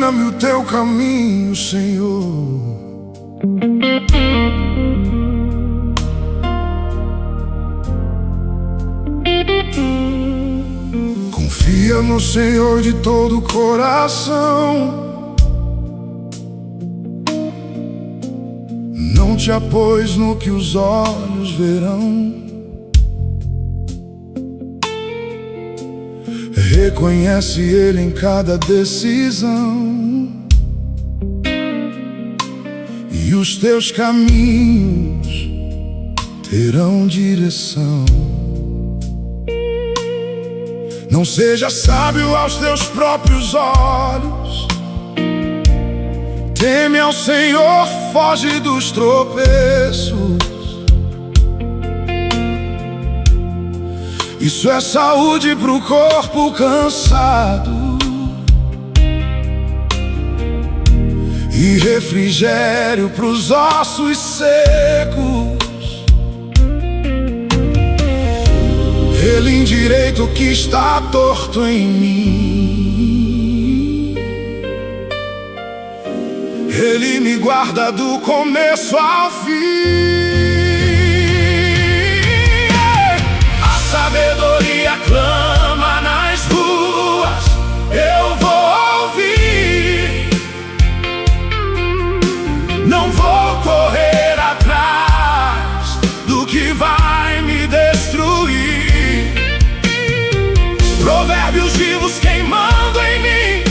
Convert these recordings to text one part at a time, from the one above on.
ensina-me o teu caminho, Senhor. Confia no Senhor de todo o coração. Não te apoies no que os olhos verão. Reconhece Ele em cada decisão, e os teus caminhos terão direção. Não seja sábio aos teus próprios olhos. Teme ao Senhor, foge dos tropeços. Isso é saúde pro corpo cansado e refrigério pros ossos secos. Ele endireita o que está torto em mim. Ele me guarda do começo ao fim. Sabedoria clama nas ruas, eu vou ouvir. Não vou correr atrás do que vai me destruir. Provérbios vivos queimando em mim,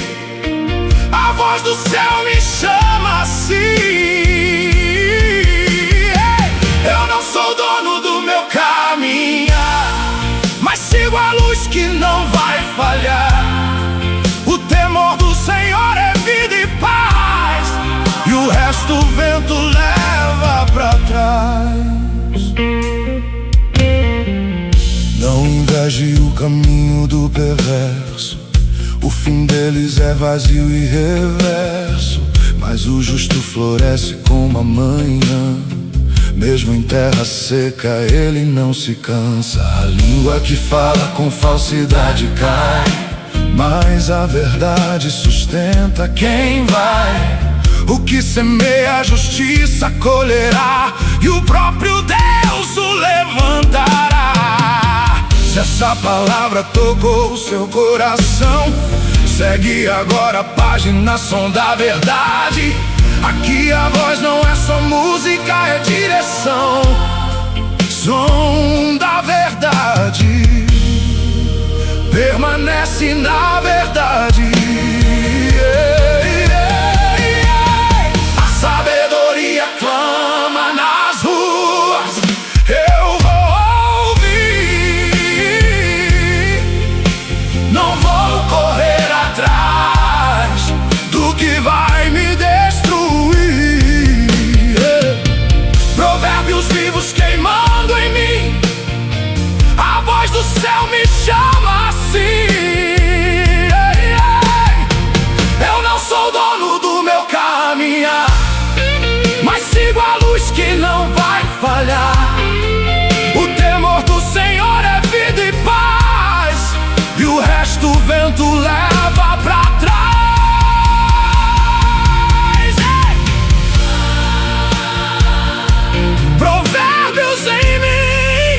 a voz do céu me chama assim. Eu não sou dono do meu caminhar, mas sigo a luz que não vai falhar. O temor do Senhor é vida e paz, e o resto o vento leva pra trás. Não inveje o caminho do perverso, o fim deles é vazio e reverso. Mas o justo floresce como a manhã, mesmo em terra seca ele não se cansa. A língua que fala com falsidade cai, mas a verdade sustenta quem vai. O que semeia a justiça colherá, e o próprio Deus o levantará. Se essa palavra tocou o seu coração, segue agora a página Som da Verdade. Aqui a voz não é só música, é direção. Som da Verdade, permanece na verdade. A sabedoria clama nas ruas, eu vou ouvir. Não vou correr atrás do que vai me destruir. Provérbios vivos queimando em mim, a voz do céu me chama assim. Eu não sou dono do meu caminhar, mas sigo a luz que não vai falhar. O temor do Senhor é vida e paz, e o resto o vento leva pra trás. Provérbios em mim,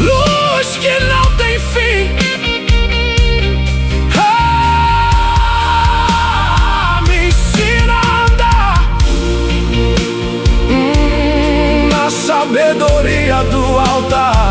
luz que não tem fim. Me ensina a andar na sabedoria do altar.